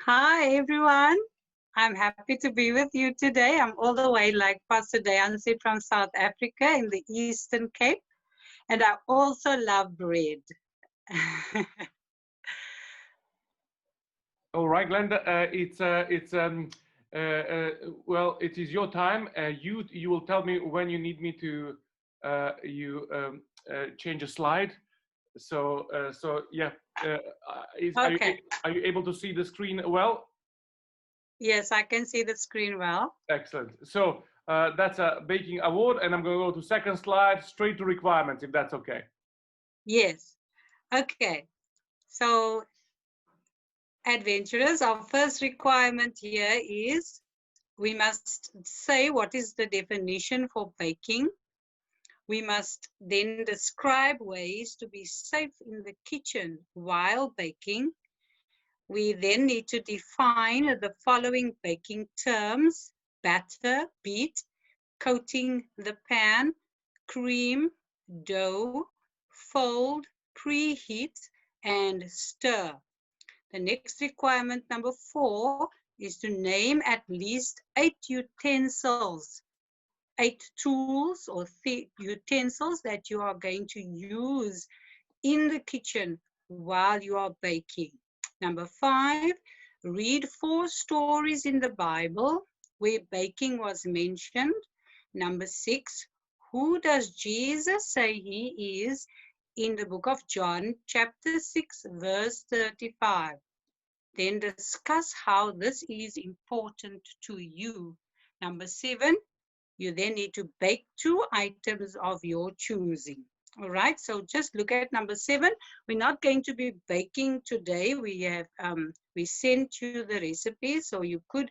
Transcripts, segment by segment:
Hi, everyone. I'm happy to be with you today. I'm all the way, like Pastor Dayan said, from South Africa in the Eastern Cape. And I also love bread. All right, Glenda. Well, it is your time. You will tell me when you need me to you change a slide. So yeah, Okay. are you able to see the screen well? Yes, I can see the screen well. Excellent. So that's a baking award, and I'm going to go to second slide, straight to requirements, if that's okay. Yes. Okay. So, adventurers, our first requirement here is we must say what is the definition for baking. We must then describe ways to be safe in the kitchen while baking. We then need to define the following baking terms: batter, beat, coating the pan, cream, dough, fold, preheat, and stir. The next requirement, number 4, is to name at least 8 utensils, 8 tools or utensils that you are going to use in the kitchen while you are baking. Number 5, read 4 stories in the Bible where baking was mentioned. Number 6, who does Jesus say he is in the book of John, chapter 6, verse 35? Then discuss how this is important to you. Number 7, you then need to bake 2 items of your choosing. All right, so just look at number 7. We're not going to be baking today. We sent you the recipe, so you could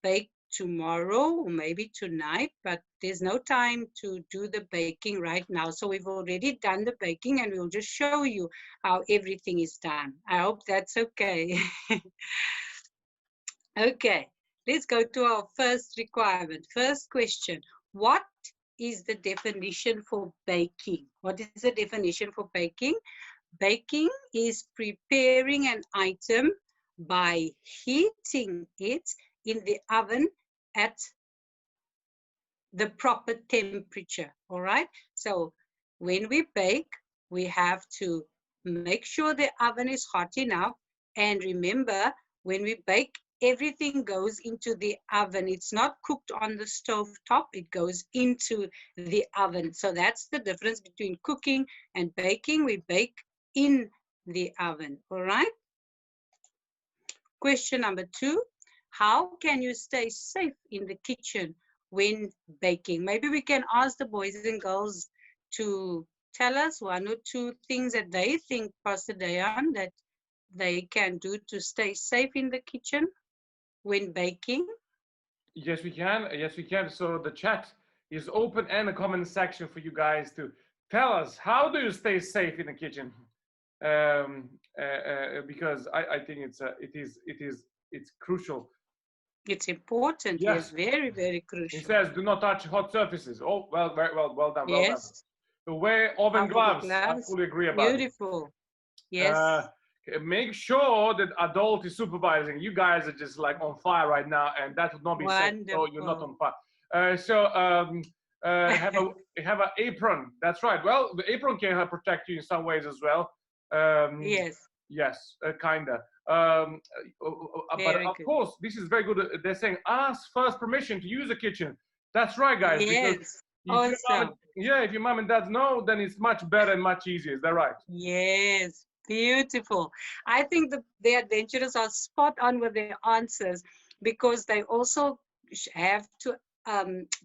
bake tomorrow or maybe tonight, but there's no time to do the baking right now. So we've already done the baking and we'll just show you how everything is done. I hope that's okay. Okay, let's go to our first requirement. First question, what is the definition for baking? What is the definition for baking? Baking is preparing an item by heating it in the oven at the proper temperature, all right? So when we bake, we have to make sure the oven is hot enough. And remember, when we bake, everything goes into the oven. It's not cooked on the stove top, it goes into the oven. So that's the difference between cooking and baking. We bake in the oven, all right? Question number 2, how can you stay safe in the kitchen when baking? Maybe we can ask the boys and girls to tell us 1 or 2 things that they think, Pastor Dayan, that they can do to stay safe in the kitchen when baking. Yes, we can. Yes, we can. So the chat is open and a comment section for you guys to tell us how do you stay safe in the kitchen. Because I think it's crucial. It's important, yes, Yes, very, very it crucial. says do not touch hot surfaces. Oh, well, very well done, well done. Yes, So wear oven oven gloves. I gloves, fully agree about it. beautiful. Uh, Yes, Make sure that adult is supervising. You guys are just like on fire right now, and that would not be safe. So you're not wonderful. on fire. Have an apron. That's right. Well, the apron can help protect you in some ways as well. Um, Yes, yes, kinda. But very of good. course, this is very good. They're saying ask first permission to use the kitchen. That's right, guys. Because Yes, if your mom, awesome. if your mom and dad know, then it's much better and much easier. Is that right? Yes, beautiful. I think the adventurers are spot on with their answers because they also have to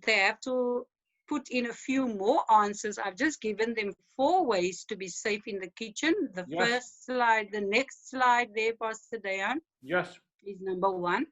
they have to put in a few more answers. I've just given them 4 ways to be safe in the kitchen. The Yes. first slide, the next slide there, Pastor Dayan, Yes. is number 1.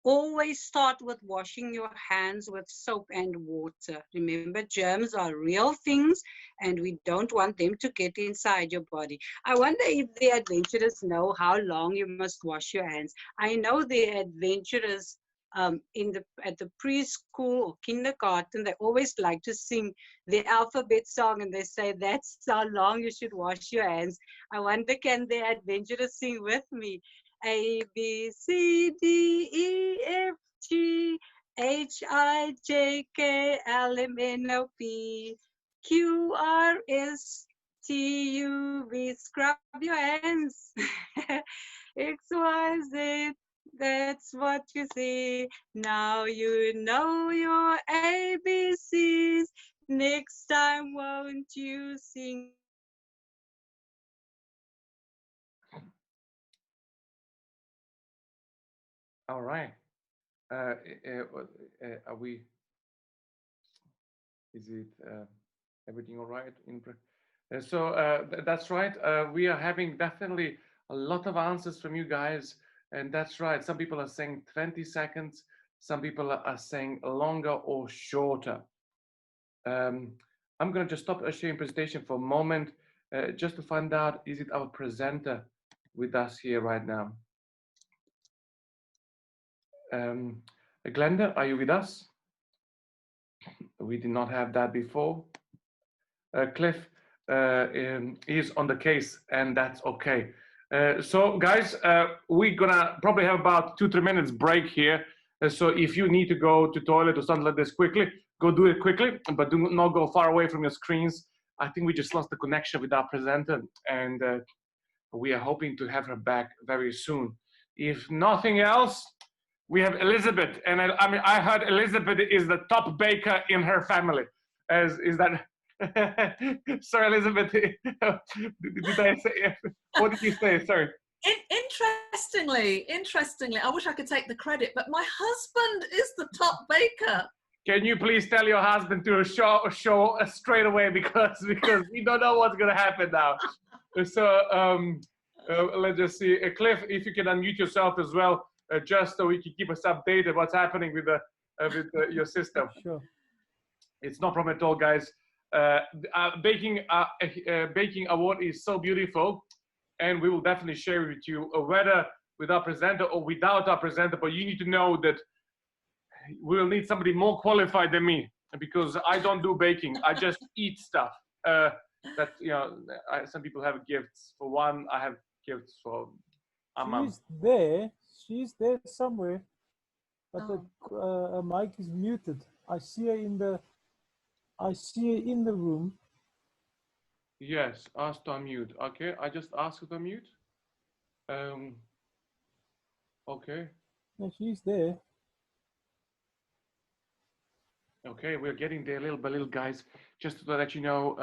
Always start with washing your hands with soap and water. Remember, germs are real things and we don't want them to get inside your body. I wonder if the adventurers know how long you must wash your hands. I know the adventurers at the preschool or kindergarten, they always like to sing the alphabet song and they say that's how long you should wash your hands. I wonder, can the adventurers sing with me? A, B, C, D, E, F, G, H, I, J, K, L, M, N, O, P, Q, R, S, T, U, V. Scrub your hands. X, Y, Z. That's what you see. Now you know your ABCs. Next time, won't you sing? All right. Are we? Is it everything all right? That's right. We are having definitely a lot of answers from you guys, and that's right. Some people are saying 20 seconds. Some people are saying longer or shorter. I'm going to just stop sharing presentation for a moment, just to find out, is it our presenter with us here right now? Glenda, are you with us? We did not have that before. Cliff is on the case, and that's okay. So guys, we're gonna probably have about 2-3 minutes break here. So if you need to go to toilet or something like this quickly, go do it quickly, but do not go far away from your screens. I think we just lost the connection with our presenter, and we are hoping to have her back very soon. If nothing else, we have Elizabeth, and I mean, I heard Elizabeth is the top baker in her family. Is that? Sorry, Elizabeth. Did I say? What did you say? Sorry. Interestingly, I wish I could take the credit, but my husband is the top baker. Can you please tell your husband to show straight away, because we don't know what's gonna happen now. So let's just see. Cliff, if you can unmute yourself as well, just so we can keep us updated what's happening with your system. Sure. It's no problem at all, guys. Baking award is so beautiful, and we will definitely share with you, whether with our presenter or without our presenter. But you need to know that we will need somebody more qualified than me, because I don't do baking. I just eat stuff. That, you know, some people have gifts for one. I have gifts for. She's there somewhere, but the mic is muted. I see her in the room. Yes, ask to unmute. Okay, I just asked her to unmute. Okay. Yeah, she's there. Okay, we're getting there little by little, guys. Just to let you know,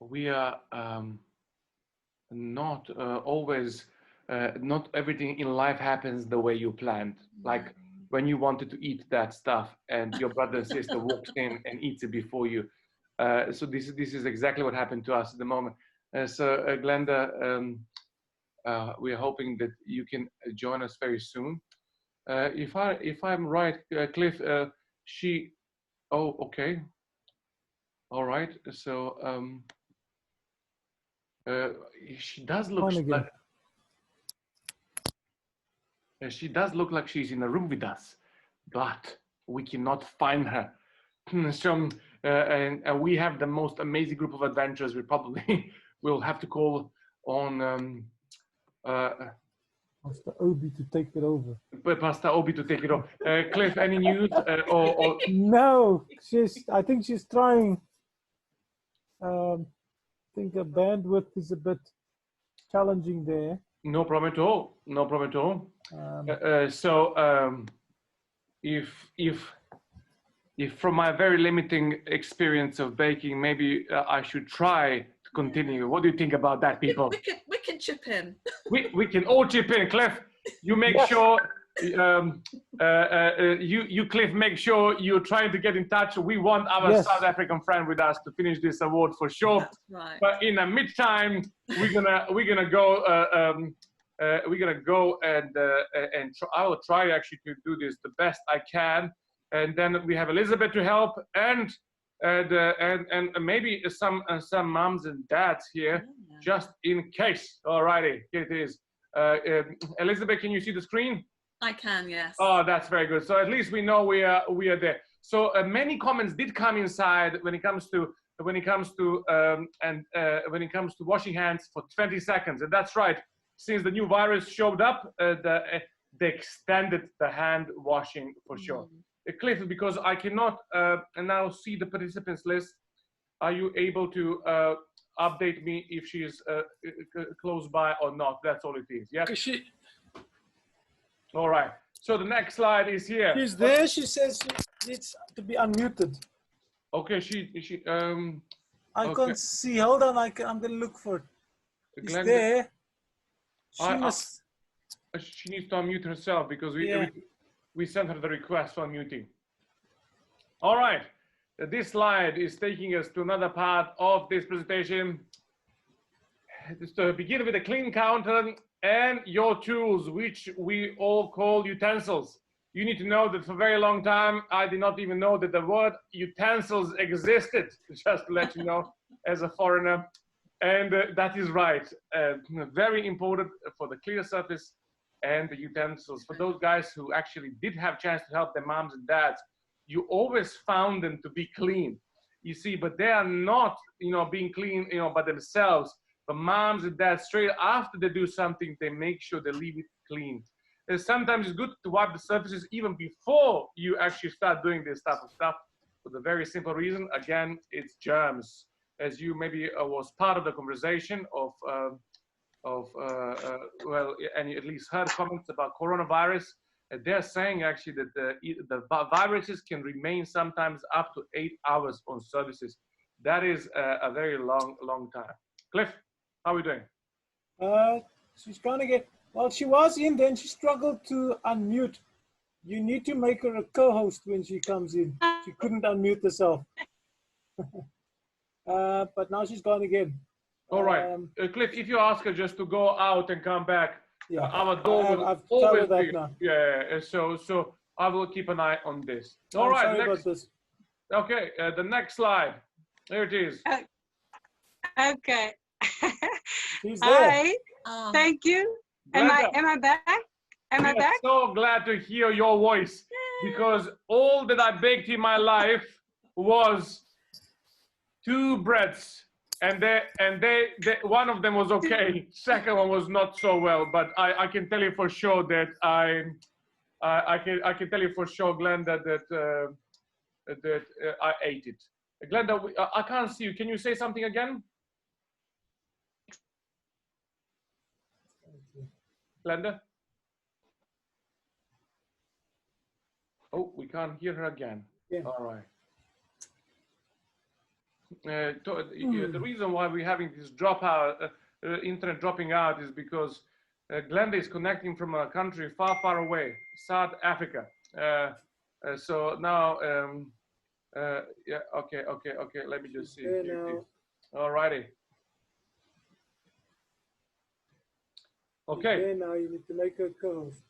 we are not always, not everything in life happens the way you planned. Like when you wanted to eat that stuff and your brother and sister walks in and eats it before you. So this is exactly what happened to us at the moment. Glenda, we are hoping that you can join us very soon. If I'm right, Cliff, oh, okay. All right. So she does look like she's in a room with us, but we cannot find her. So and we have the most amazing group of adventurers. We probably will have to call on Pastor Obi to take it over. Pastor Obi to take it over. Cliff, any news? Or... No, I think she's trying. I think the bandwidth is a bit challenging there. No problem at all. No problem at all. If from my very limiting experience of baking, maybe I should try to continue. What do you think about that, people? We can chip in. We can all chip in. Cliff, you make sure. You Cliff, make sure you're trying to get in touch. We want our South African friend with us to finish this award for sure. That's right. But in the meantime, we're gonna go and I will try actually to do this the best I can. And then we have Elizabeth to help, and maybe some moms and dads here, just in case. Alrighty, here it is. Elizabeth, can you see the screen? I can, yes. Oh, that's very good. So at least we know we are there. So many comments did come inside when it comes to washing hands for 20 seconds, and that's right. since the new virus showed up, they extended the hand washing for sure. Cliff, because I cannot now see the participants list, are you able to update me if she is close by or not? That's all it is. Yeah. All right. So the next slide is here. She's there. She says she needs to be unmuted. Okay. I okay. can't see. Hold on. I'm going to look for it. It's Glenda, there. She needs to unmute herself because we sent her the request for unmuting. All right. This slide is taking us to another part of this presentation. Just to begin with a clean counter and your tools, which we all call utensils. You need to know that for a very long time, I did not even know that the word utensils existed, just to let you know, as a foreigner. And that is right. Very important for the clear surface and the utensils. For those guys who actually did have a chance to help their moms and dads, you always found them to be clean. You see, but they are not, being clean, by themselves. But moms and dads, straight after they do something, they make sure they leave it clean. And sometimes it's good to wipe the surfaces even before you actually start doing this type of stuff, for the very simple reason, again, it's germs. As you maybe was part of the conversation and you at least heard comments about coronavirus, they're saying actually that the viruses can remain sometimes up to 8 hours on surfaces. That is a very long time. Cliff, how are we doing? She's going to get, well, she was in, then she struggled to unmute. You need to make her a co-host when she comes in. She couldn't unmute herself. But now she's gone again. All right. Cliff, if you ask her just to go out and come back, our door will I've always that be. now. Yeah, so I will keep an eye on this. All I'm right, sorry next. about this. Okay, the next slide. There it is. Okay. She's there. Hi. Thank you. Glenda, Am I back? Am I back? So glad to hear your voice, because all that I baked in my life was 2 breads, and one of them was okay. Second one was not so well, but I can tell you for sure that I can tell you for sure, Glenda, that I ate it. Glenda, I can't see you. Can you say something again? Glenda? Oh, we can't hear her again. Yeah. All right. The reason why we're having this internet dropping out is because Glenda is connecting from a country far away, South Africa. So now, okay. Let me just see. All righty. Okay. Now you need to make her co-host.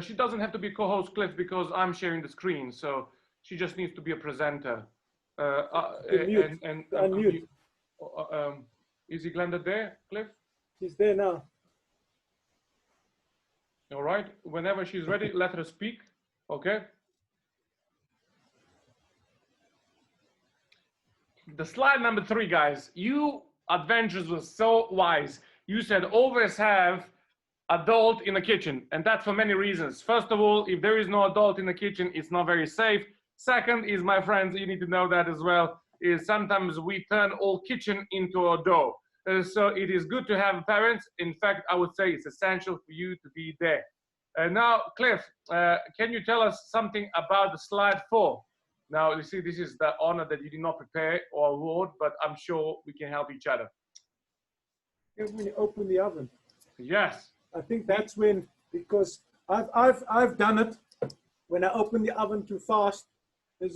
She doesn't have to be co-host, Cliff, because I'm sharing the screen. So she just needs to be a presenter. Unmute. Is Glenda there, Cliff? She's there now. All right. Whenever she's ready, let her speak. Okay. The slide number 3, guys. You adventurers were so wise. You said always have adult in the kitchen, and that's for many reasons. First of all, if there is no adult in the kitchen, it's not very safe. Second is, my friends, you need to know that as well, is sometimes we turn all kitchen into a door. So it is good to have parents. In fact, I would say it's essential for you to be there. Now, Cliff, can you tell us something about the slide 4? Now, you see, this is the honor that you did not prepare or award, but I'm sure we can help each other. When you open the oven. Yes. I think that's when, because I've done it. When I open the oven too fast, there's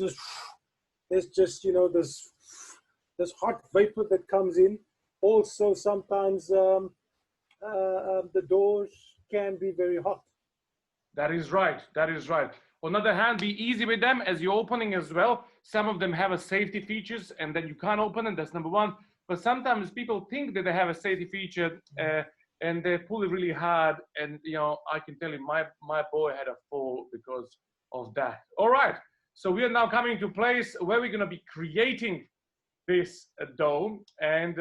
just this hot vapor that comes in. Also, sometimes the doors can be very hot. That is right. That is right. On the other hand, be easy with them as you're opening as well. Some of them have a safety features, and then you can't open them. That's number 1. But sometimes people think that they have a safety feature, and they pull it really hard. And I can tell you, my boy had a fall because of that. All right. So we are now coming to a place where we're going to be creating this dough, and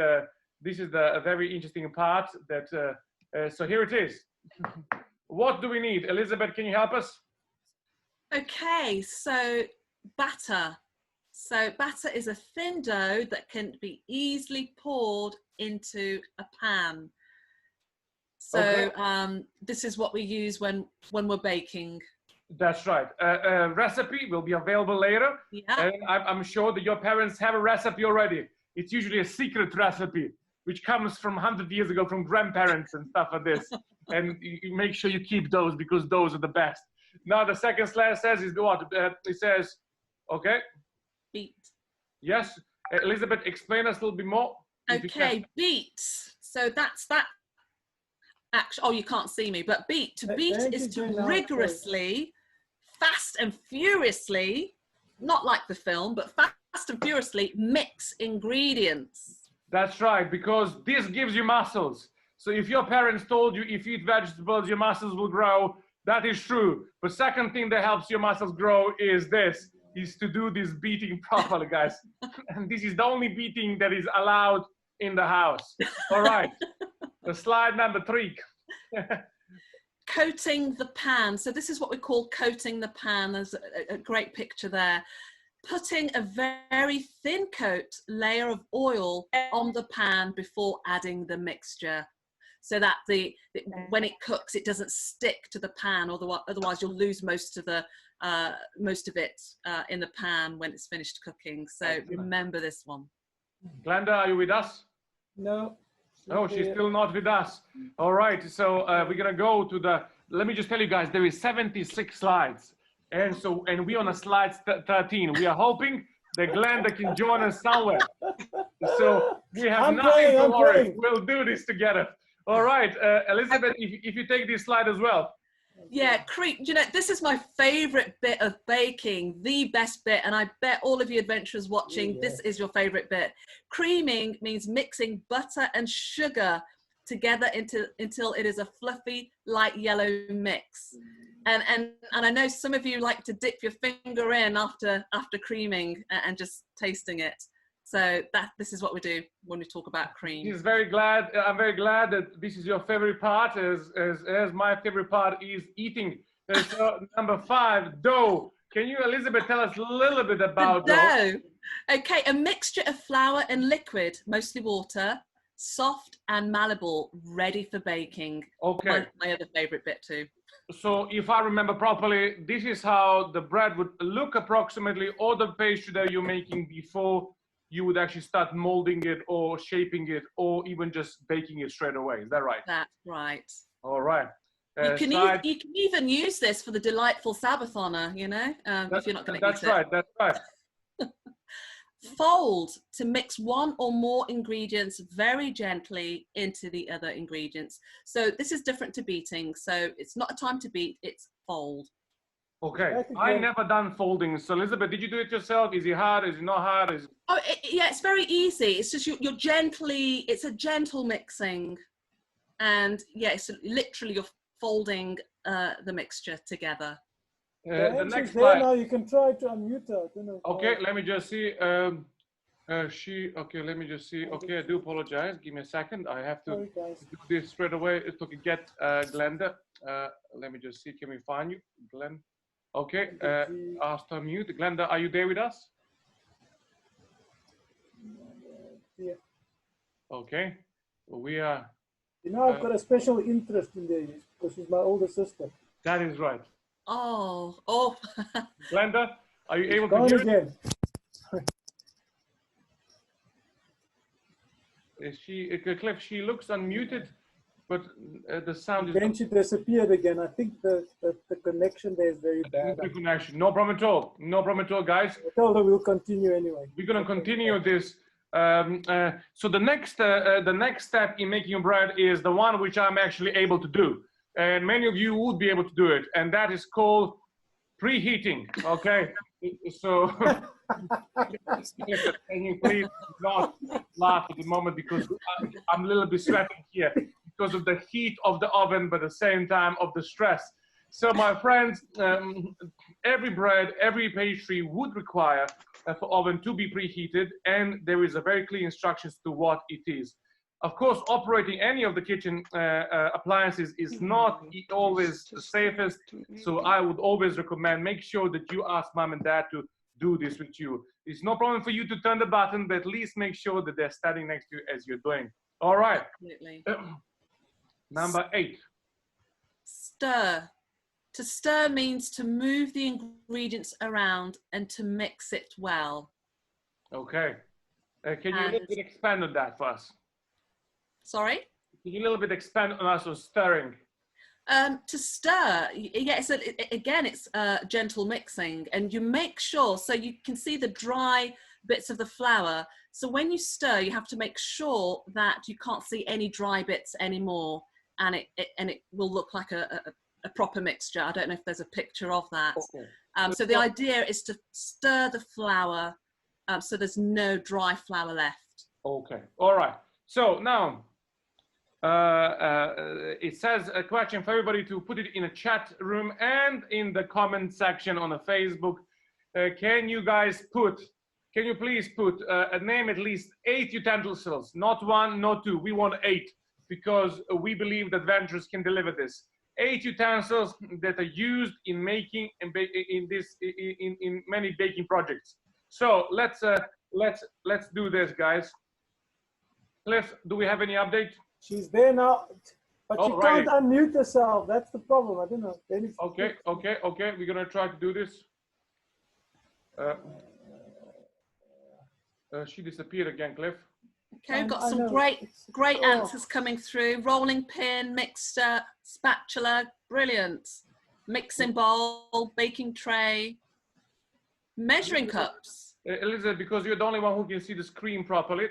this is the very interesting part that So here it is. What do we need? Elizabeth, can you help us? Okay, so batter. So batter is a thin dough that can be easily poured into a pan. So Okay. this is what we use when we're baking. That's right. Recipe will be available later. Yeah. And I'm sure that your parents have a recipe already. It's usually a secret recipe, which comes from 100 years ago from grandparents and stuff like this. And you make sure you keep those because those are the best. Now the second slide says is what? It says, okay. Beat. Yes. Elizabeth, explain us a little bit more. Okay, beat. So that's that. Actually, oh, you can't see me, but beat. To beat is to rigorously, fast and furiously, not like the film, but fast and furiously mix ingredients. That's right, because this gives you muscles. So if your parents told you if you eat vegetables, your muscles will grow, that is true. But second thing that helps your muscles grow is this, is to do this beating properly, guys. And this is the only beating that is allowed in the house. All right, the slide number 3. Coating the pan. So this is what we call coating the pan. There's a great picture there. Putting a very thin coat layer of oil on the pan before adding the mixture, so that when it cooks, it doesn't stick to the pan. Otherwise, you'll lose most of it in the pan when it's finished cooking. So remember this one. Glenda, are you with us? No. Oh, she's still not with us. All right, so we're gonna go to the. Let me just tell you guys, there is 76 slides. And we're on a slide 13. We are hoping that Glenda can join us somewhere. So we have nothing to worry. We'll do this together. All right, Elizabeth, if you take this slide as well. Yeah, you know, this is my favorite bit of baking, the best bit, and I bet all of you adventurers watching, this is your favorite bit. Creaming means mixing butter and sugar together until it is a fluffy, light yellow mix. And I know some of you like to dip your finger in after creaming and just tasting it. So this is what we do when we talk about cream. I'm very glad that this is your favorite part, as my favorite part is eating. So number 5, dough. Can you, Elizabeth, tell us a little bit about dough? Okay, a mixture of flour and liquid, mostly water, soft and malleable, ready for baking. Okay. My other favorite bit too. So if I remember properly, this is how the bread would look approximately, or the pastry that you're making before you would actually start molding it or shaping it or even just baking it straight away. Is that right? That's right. All right. You can even use this for the delightful Sabbathoner, you know, if you're not going to eat it. That's right, that's right. Fold, to mix one or more ingredients very gently into the other ingredients. So this is different to beating. So it's not a time to beat, it's fold. Okay, I never done folding. So Elizabeth, did you do it yourself? Is it hard? Is it not hard? Yeah, it's very easy. It's just you're gently, it's a gentle mixing. And yes, yeah, literally you're folding the mixture together. The next slide. Now you can try to unmute her. Okay, let me just see. Okay, let me just see. Okay, I do apologize. Give me a second. I have to do this straight away to get Glenda. Let me just see. Can we find you, Glenn? Okay, ask to unmute. Glenda, are you there with us? Yeah. Okay, we are. You know, I've got a special interest in there because she's my older sister. That is right. Oh. Glenda, are you able to hear again? Is she, Cliff, she looks unmuted, but the sound is... Then she disappeared again. I think the connection there is very bad. The connection. No problem at all. No problem at all, guys. I told her we'll continue anyway. We're going to continue this. So the next step in making bread is the one which I'm actually able to do. And many of you would be able to do it. And that is called preheating, okay? So, can you please not laugh at the moment because I'm a little bit sweating here because of the heat of the oven, but at the same time of the stress. So my friends, every bread, every pastry would require for oven to be preheated, and there is a very clear instructions to what it is. Of course, operating any of the kitchen appliances is not always the safest. So I would always recommend, make sure that you ask mom and dad to do this with you. It's no problem for you to turn the button, but at least make sure that they're standing next to you as you're doing. All right. Absolutely. Number 8. Stir. To stir means to move the ingredients around and to mix it well. Okay. Can you a little bit expand on that for us? Sorry? Can you a little bit expand on us on stirring? To stir, yeah, again, it's gentle mixing, and you make sure, so you can see the dry bits of the flour. So when you stir, you have to make sure that you can't see any dry bits anymore, and it will look like a proper mixture. I don't know if there's a picture of that. Okay. So the idea is to stir the flour so there's no dry flour left. Okay. All right. So now, it says a question for everybody to put it in a chat room and in the comment section on the Facebook. Can you please put name at least 8 utensils, not 1, not 2. We want 8 because we believe that Ventures can deliver this. 8 utensils that are used in making and in many baking projects. So let's do this, guys. Cliff, do we have any update? She's there now, but she Alrighty. can't unmute herself. That's the problem. I don't know. Okay. We're gonna try to do this. She disappeared again, Cliff. Okay, we've got some great answers coming through. Rolling pin, mixer, spatula, brilliant. Mixing bowl, baking tray, measuring cups. Elizabeth, because you're the only one who can see the screen properly,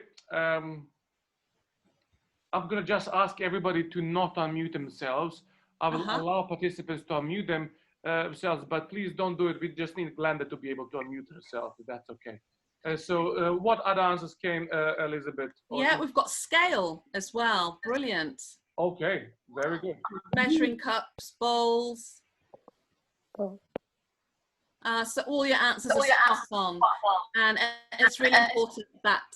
I'm going to just ask everybody to not unmute themselves. I will allow participants to unmute themselves, but please don't do it. We just need Glenda to be able to unmute herself, if that's okay. So what other answers came, Elizabeth? Yeah, we've got scale as well. Brilliant. Okay, very good. Measuring cups, bowls. So all your answers are spot on, and it's really important that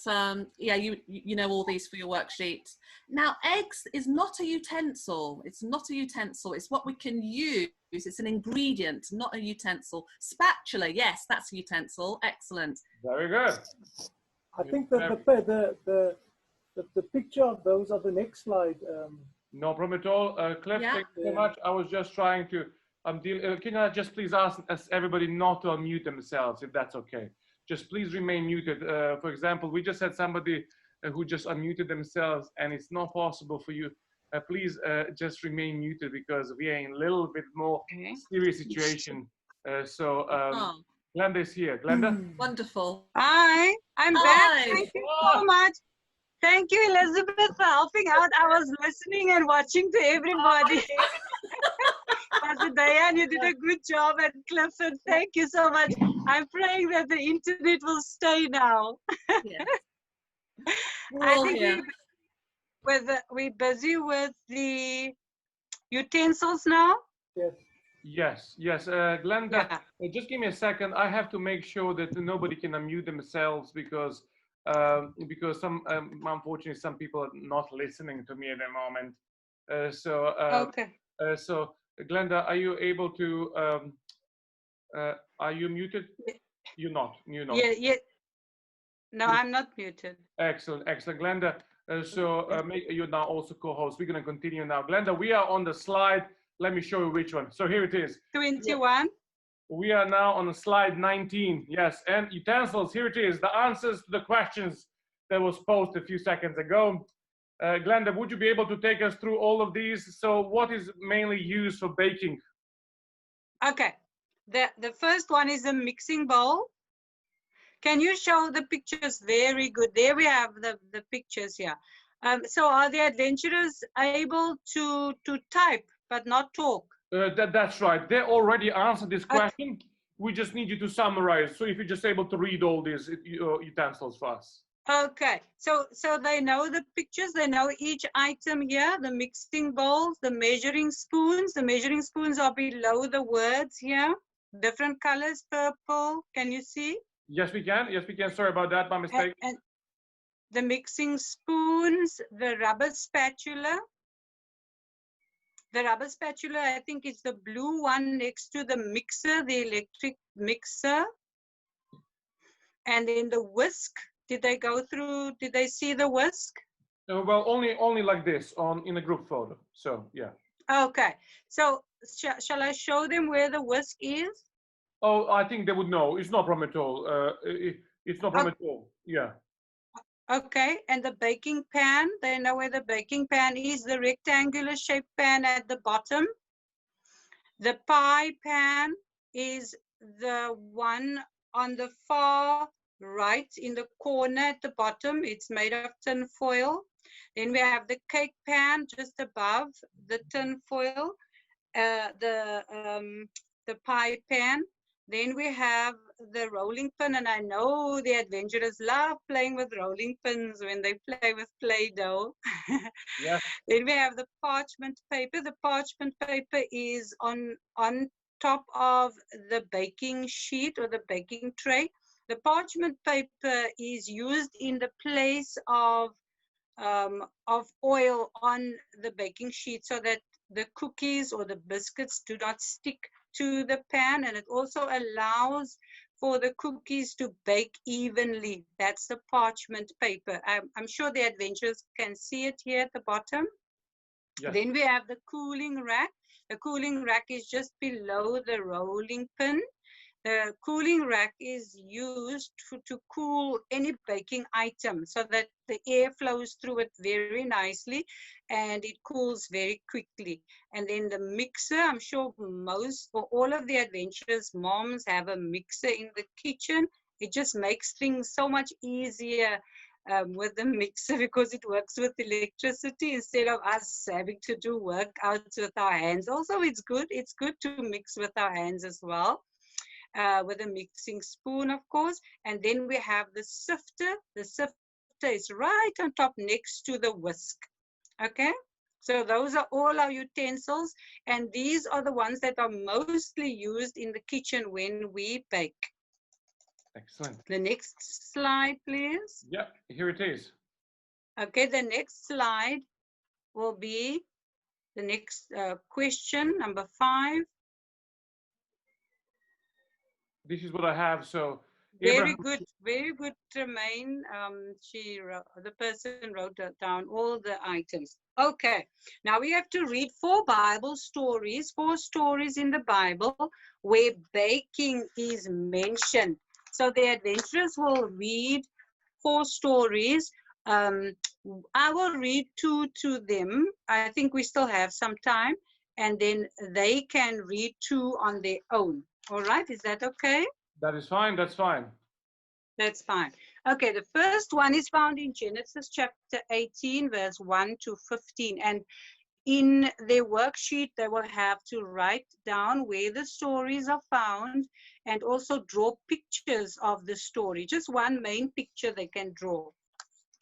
you know all these for your worksheet. Now, eggs is not a utensil. It's not a utensil. It's what we can use. It's an ingredient, not a utensil. Spatula, yes, that's a utensil. Excellent. Very good. I think that the picture of those are the next slide. No problem at all. Cliff, thank you so much. I was just trying to can I just please ask everybody not to unmute themselves, if that's okay? Just please remain muted. For example, we just had somebody who just unmuted themselves, and it's not possible for you. Please just remain muted because we are in a little bit more serious situation. Glenda is here. Glenda? Wonderful. Hi, I'm back. Thank you so much. Thank you, Elizabeth, for helping out. I was listening and watching to everybody. Pastor Diane, you did a good job, and Clifford, thank you so much. I'm praying that the internet will stay now. Yes. I think we're busy with the utensils now. Yes. Glenda, just give me a second. I have to make sure that nobody can unmute themselves because unfortunately some people are not listening to me at the moment. So Glenda, are you able to? Are you muted? You're not. Yeah. No, I'm not muted. Excellent. Glenda, you're now also co-host. We're going to continue now. Glenda, we are on the slide. Let me show you which one. So here it is. 21. We are now on slide 19. Yes, and utensils, here it is. The answers to the questions that was posed a few seconds ago. Glenda, would you be able to take us through all of these? So what is mainly used for baking? Okay. The first one is a mixing bowl. Can you show the pictures? Very good. There we have the pictures here. So are the adventurers able to type but not talk? That's right. They already answered this question. We just need you to summarize. So if you're just able to read all these utensils for us. Okay. So they know the pictures. They know each item here. The mixing bowls, the measuring spoons. The measuring spoons are below the words here. Different colors, purple. Can you see? Yes, we can. Sorry about that, my mistake. the mixing spoons, the rubber spatula. The rubber spatula, I think it's the blue one next to the mixer, the electric mixer. And then the whisk. Did they go through, did they see the whisk? Well, only like this in a group photo. So yeah. Okay, so shall I show them where the whisk is? Oh, I think they would know. It's no problem at all. It's no problem at all. Yeah. Okay, and the baking pan, they know where the baking pan is, the rectangular shaped pan at the bottom. The pie pan is the one on the far right in the corner at the bottom. It's made of tin foil. Then we have the cake pan just above the tin foil, the pie pan. Then we have the rolling pin, and I know the adventurers love playing with rolling pins when they play with Play-Doh. Yeah. Then we have the parchment paper. The parchment paper is on top of the baking sheet or the baking tray. The parchment paper is used in the place of oil on the baking sheet so that the cookies or the biscuits do not stick to the pan, and it also allows for the cookies to bake evenly. That's the parchment paper. I'm sure the adventurers can see it here at the bottom. Yes. Then we have the cooling rack. The cooling rack is just below the rolling pin. The cooling rack is used to cool any baking item so that the air flows through it very nicely and it cools very quickly. And then the mixer, I'm sure most or all of the adventurers' moms have a mixer in the kitchen. It just makes things so much easier with the mixer because it works with electricity instead of us having to do workouts with our hands. Also, it's good to mix with our hands as well. With a mixing spoon, of course. And then we have the sifter. The sifter is right on top next to the whisk. Okay, so those are all our utensils, and these are the ones that are mostly used in the kitchen when we bake. Excellent. The next slide, please. Yeah, here it is. Okay, the next slide will be the next question, number 5. This is what I have. So Very good, Tremaine. The person wrote down all the items. Okay, now we have to read 4 Bible stories, 4 stories in the Bible where baking is mentioned. So the adventurers will read 4 stories. I will read 2 to them. I think we still have some time, and then they can read 2 on their own. All right, is that okay? That is fine. That's fine. That's fine. Okay, the first one is found in Genesis chapter 18, verse 1 to 15. And in their worksheet, they will have to write down where the stories are found and also draw pictures of the story. Just one main picture they can draw.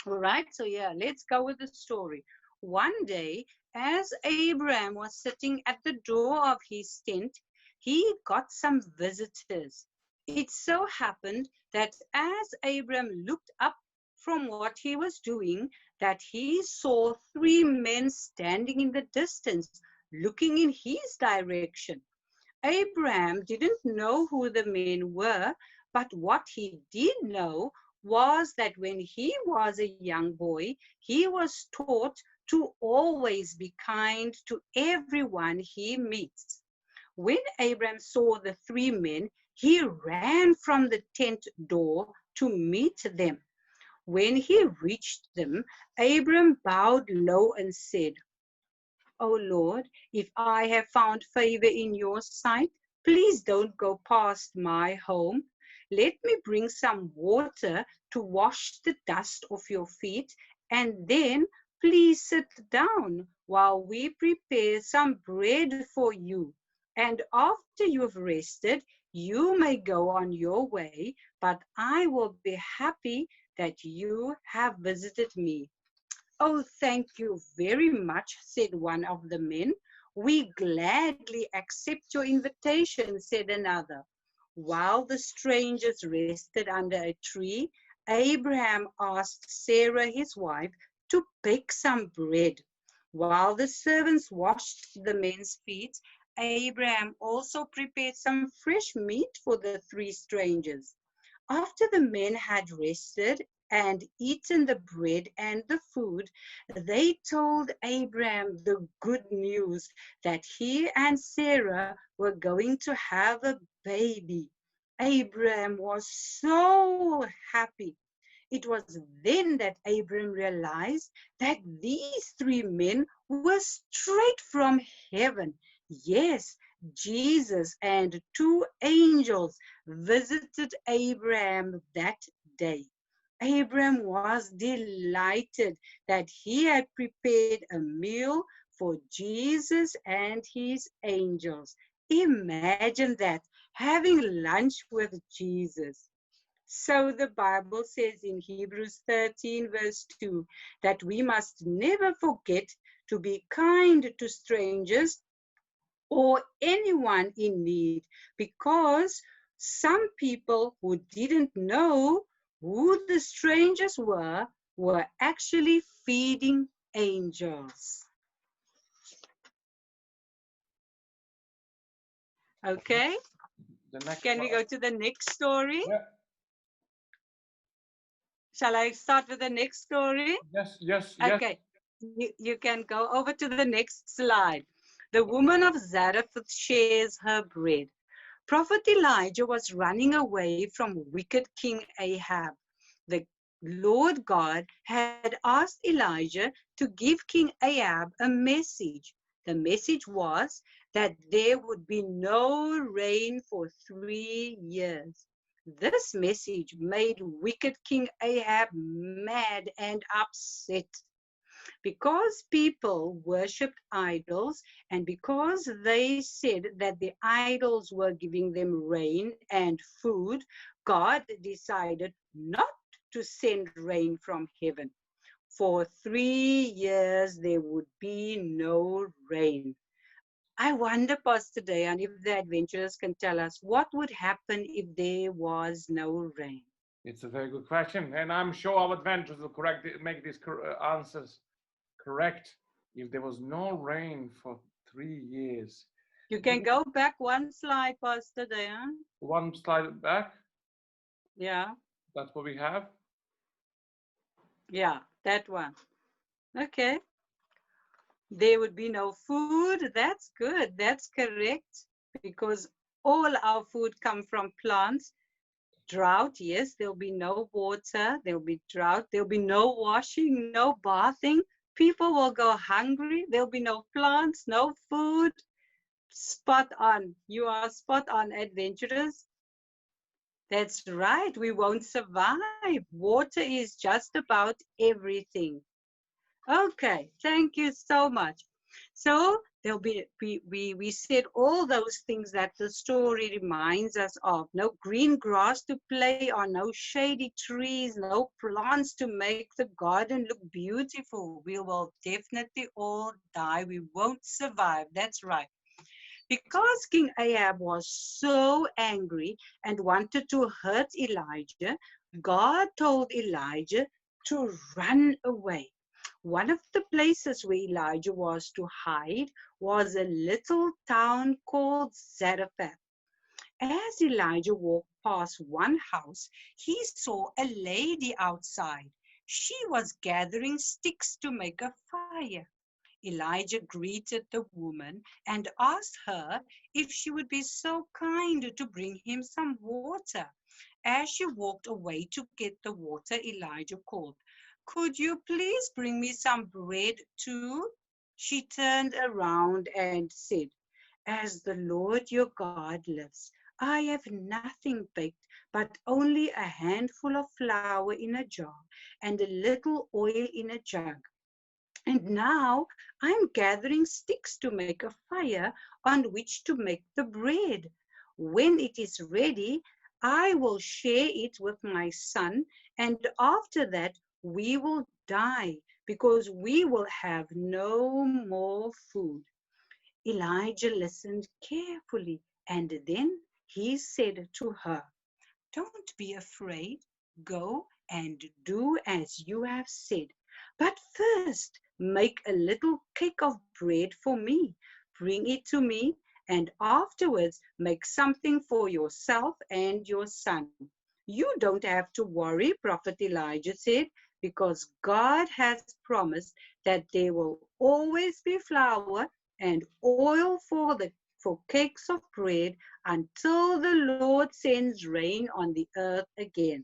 All right, so yeah, let's go with the story. One day, as Abraham was sitting at the door of his tent, he got some visitors. It so happened that as Abraham looked up from what he was doing, that he saw 3 men standing in the distance, looking in his direction. Abraham didn't know who the men were, but what he did know was that when he was a young boy, he was taught to always be kind to everyone he meets. When Abraham saw the 3 men, he ran from the tent door to meet them. When he reached them, Abraham bowed low and said, "O Lord, if I have found favor in your sight, please don't go past my home. Let me bring some water to wash the dust off your feet, and then please sit down while we prepare some bread for you. And after you've rested, you may go on your way, but I will be happy that you have visited me." "Oh, thank you very much," said one of the men. "We gladly accept your invitation," said another. While the strangers rested under a tree, Abraham asked Sarah, his wife, to bake some bread. While the servants washed the men's feet, Abraham also prepared some fresh meat for the three strangers. After the men had rested and eaten the bread and the food, they told Abraham the good news that he and Sarah were going to have a baby. Abraham was so happy. It was then that Abraham realized that these three men were straight from heaven. Yes, Jesus and two angels visited Abraham that day. Abraham was delighted that he had prepared a meal for Jesus and his angels. Imagine that, having lunch with Jesus. So the Bible says in Hebrews 13 verse 2 that we must never forget to be kind to strangers or anyone in need, because some people who didn't know who the strangers were actually feeding angels. Okay, can we go to the next story? Yeah. Shall I start with the next story? Yes, yes, yes. Okay, you can go over to the next slide. The woman of Zarephath shares her bread. Prophet Elijah was running away from wicked King Ahab. The Lord God had asked Elijah to give King Ahab a message. The message was that there would be no rain for 3 years. This message made wicked King Ahab mad and upset. Because people worshipped idols and because they said that the idols were giving them rain and food, God decided not to send rain from heaven. For 3 years, there would be no rain. I wonder, Pastor Dayan, if the adventurers can tell us what would happen if there was no rain. It's a very good question, and I'm sure our adventurers will make these answers correct. If there was no rain for 3 years. You can go back one slide, Pastor Dayan. One slide back. Yeah. That's what we have. Yeah, that one. Okay. There would be no food. That's good. That's correct. Because all our food come from plants. Drought, yes, there'll be no water. There'll be drought. There'll be no washing, no bathing. People will go hungry. There'll be no plants, no food. Spot on. You are spot on, adventurers. That's right. We won't survive. Water is just about everything. Okay, thank you so much. So there'll be we said all those things that the story reminds us of. No green grass to play on, no shady trees, no plants to make the garden look beautiful. We will definitely all die. We won't survive. That's right. Because King Ahab was so angry and wanted to hurt Elijah, God told Elijah to run away. One of the places where Elijah was to hide was a little town called Zarephath. As Elijah walked past one house, he saw a lady outside. She was gathering sticks to make a fire. Elijah greeted the woman and asked her if she would be so kind to bring him some water. As she walked away to get the water, Elijah called, "Could you please bring me some bread too?" She turned around and said, "As the Lord your God lives, I have nothing baked but only a handful of flour in a jar and a little oil in a jug. And now I'm gathering sticks to make a fire on which to make the bread. When it is ready, I will share it with my son, and after that we will die because we will have no more food." Elijah listened carefully, and then he said to her, "Don't be afraid. Go and do as you have said. But first, make a little cake of bread for me. Bring it to me, and afterwards make something for yourself and your son. You don't have to worry, Prophet Elijah said, because God has promised that there will always be flour and oil for cakes of bread until the Lord sends rain on the earth again.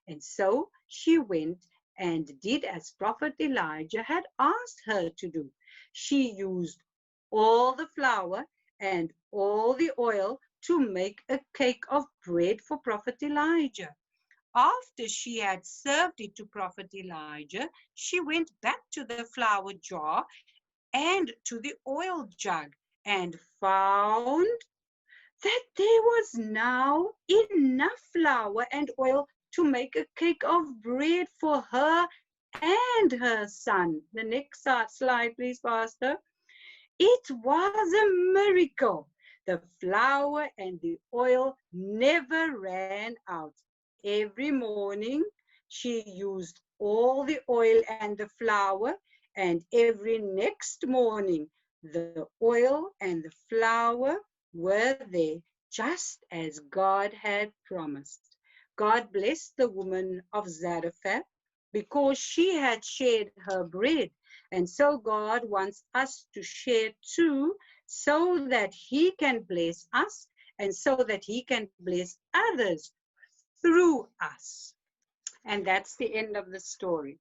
And so she went and did as Prophet Elijah had asked her to do. She used all the flour and all the oil to make a cake of bread for Prophet Elijah. After she had served it to Prophet Elijah, she went back to the flour jar and to the oil jug and found that there was now enough flour and oil to make a cake of bread for her and her son. The next slide, please, Pastor. It was a miracle. The flour and the oil never ran out. Every morning, she used all the oil and the flour, and every next morning, the oil and the flour were there, just as God had promised. God blessed the woman of Zarephath because she had shared her bread. And so God wants us to share too, so that he can bless us and so that he can bless others through us. And that's the end of the story.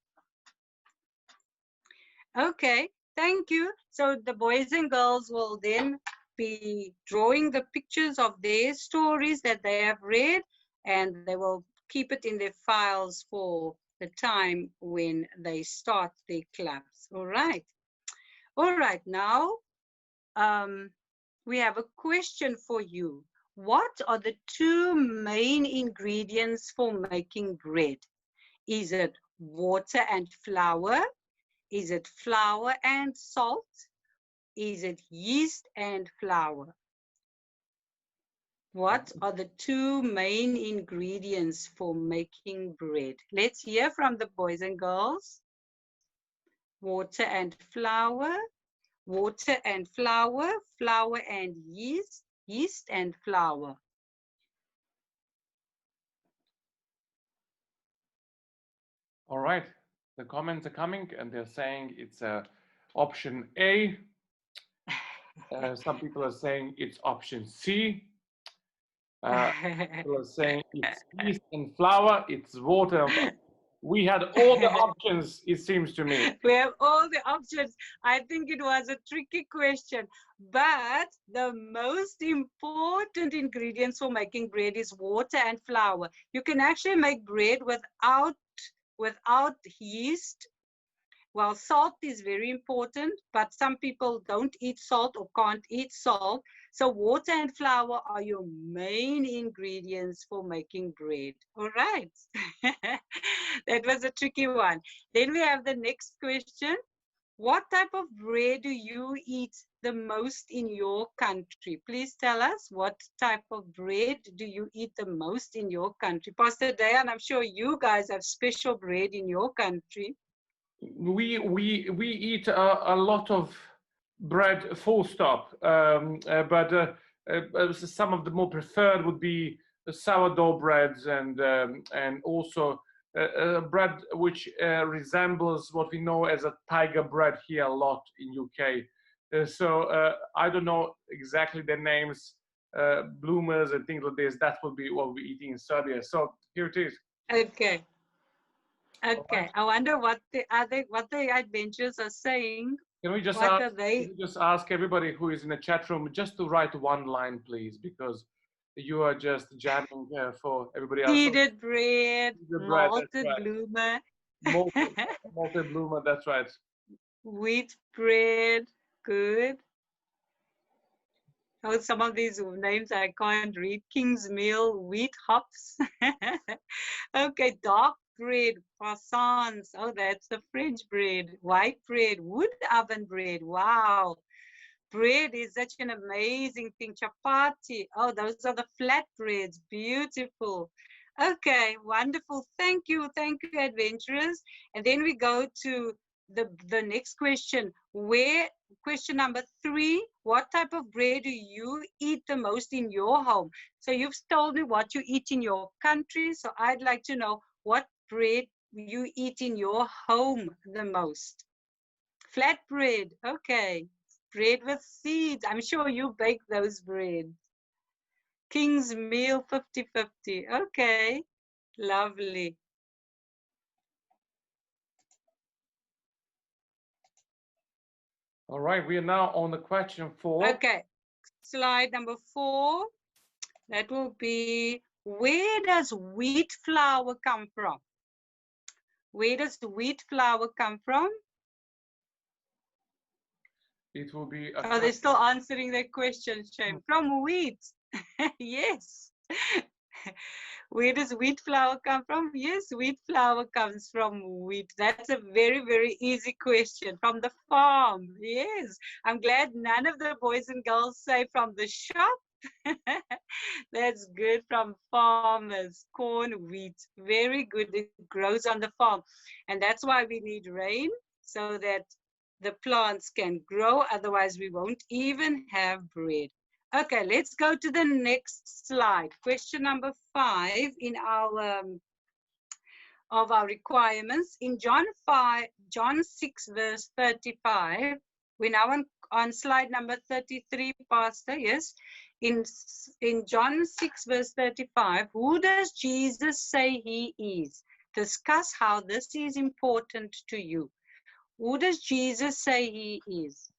Okay, thank you. So the boys and girls will then be drawing the pictures of their stories that they have read, and they will keep it in their files for the time when they start their clubs. All right. All right, now we have a question for you. What are the two main ingredients for making bread? Is it water and flour? Is it flour and salt? Is it yeast and flour? What are the two main ingredients for making bread? Let's hear from the boys and girls. Water and flour, water and flour, flour and yeast, yeast and flour. All right, the comments are coming and they're saying it's option A. Some people are saying it's option C. People are saying it's yeast and flour, it's water. We had all the options, it seems to me. We have all the options. I think it was a tricky question, but the most important ingredients for making bread is water and flour. You can actually make bread without yeast. Well, salt is very important, but some people don't eat salt or can't eat salt. So water and flour are your main ingredients for making bread. All right. That was a tricky one. Then we have the next question. What type of bread do you eat the most in your country? Please tell us, what type of bread do you eat the most in your country? Pastor Dayan, I'm sure you guys have special bread in your country. We eat a lot of bread, full stop. But some of the more preferred would be the sourdough breads and also bread which resembles what we know as a tiger bread here a lot in UK. So I don't know exactly the names, bloomers and things like this. That would be what we're eating in Serbia. So here it is. Okay. Okay. I wonder what the adventurers are saying. Can we just ask everybody who is in the chat room just to write one line, please, because you are just jamming for everybody else. Seeded bread, malted right. bloomer. Malted bloomer, that's right. Wheat bread, good. Oh, some of these names I can't read. King's meal, wheat hops. Okay, dark bread, croissants. Oh, that's the French bread. White bread, wood oven bread. Wow. Bread is such an amazing thing. Chapati. Oh, those are the flat breads. Beautiful. Okay, wonderful. Thank you, adventurers. And then we go to the next question. Question number 3, what type of bread do you eat the most in your home? So you've told me what you eat in your country, so I'd like to know what bread you eat in your home the most. Flatbread, okay. Bread with seeds, I'm sure you bake those breads. King's meal 50-50, okay. Lovely. All right, we are now on the question 4. Okay, slide number 4. That will be, where does wheat flour come from? Where does the wheat flour come from? It will be a Oh, they're still answering their question, Shane. From wheat. Yes. Where does wheat flour come from? Yes, wheat flour comes from wheat. That's a very, very easy question. From the farm. Yes. I'm glad none of the boys and girls say from the shop. That's good. From farmers. Corn, wheat. Very good. It grows on the farm. And that's why we need rain, so that the plants can grow. Otherwise, we won't even have bread. Okay, let's go to the next slide. Question number 5 in our of our requirements. In John 6, verse 35. We're now on slide number 33, Pastor. Yes. In John 6, verse 35, who does Jesus say he is? Discuss how this is important to you. Who does Jesus say he is?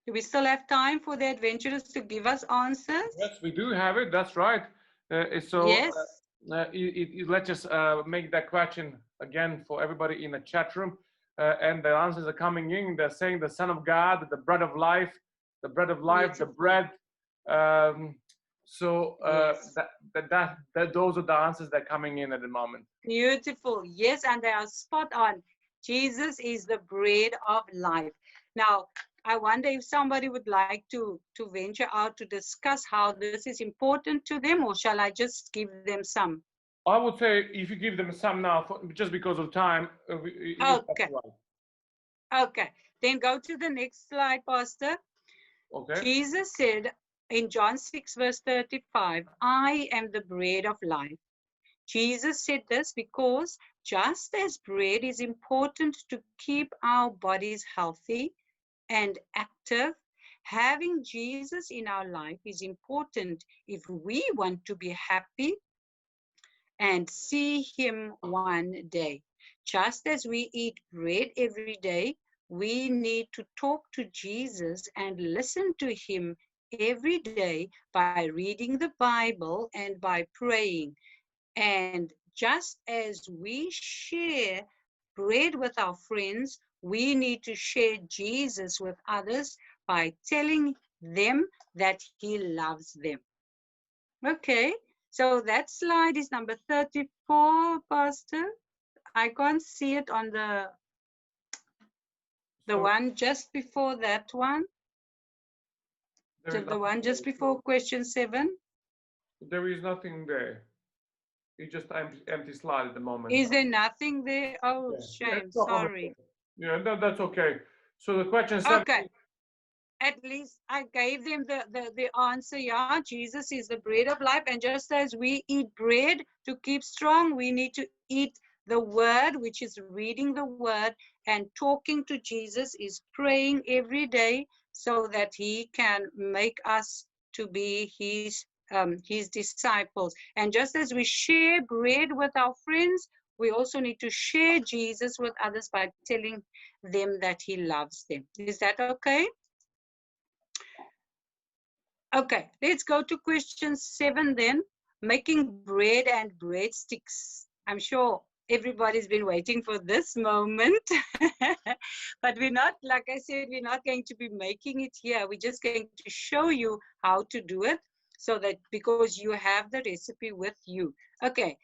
Do we still have time for the adventurers to give us answers? Yes, we do have it. That's right. Yes. Let's just make that question again for everybody in the chat room. And the answers are coming in. They're saying the Son of God, the bread of life, the bread of life, Beautiful. the bread. Yes. Those are the answers that are coming in at the moment. Beautiful. Yes, and they are spot on. Jesus is the bread of life. Now, I wonder if somebody would like to venture out to discuss how this is important to them, or shall I just give them some? I would say if you give them some now, just because of time. Okay. Okay. Then go to the next slide, Pastor. Okay. Jesus said in John 6, verse 35, I am the bread of life. Jesus said this because just as bread is important to keep our bodies healthy and active, having Jesus in our life is important if we want to be happy and see him one day. Just as we eat bread every day, we need to talk to Jesus and listen to him every day by reading the Bible and by praying. And just as we share bread with our friends, we need to share Jesus with others by telling them that he loves them. Okay, so that slide is number 34, Pastor. I can't see it on the one just before that one. The one just before question 7. There is nothing there. It's just empty slide at the moment. Is there nothing there? Oh, yeah. shame. Sorry. Yeah, that's okay. So the question 7. Okay. At least I gave them the answer. Yeah, Jesus is the bread of life. And just as we eat bread to keep strong, we need to eat the word, which is reading the word, and talking to Jesus is praying every day so that he can make us to be his disciples. And just as we share bread with our friends, we also need to share Jesus with others by telling them that he loves them. Is that okay? Okay, let's go to question 7 then. Making bread and breadsticks. I'm sure everybody's been waiting for this moment. But we're not, like I said, we're not going to be making it here. We're just going to show you how to do it, so that because you have the recipe with you. Okay.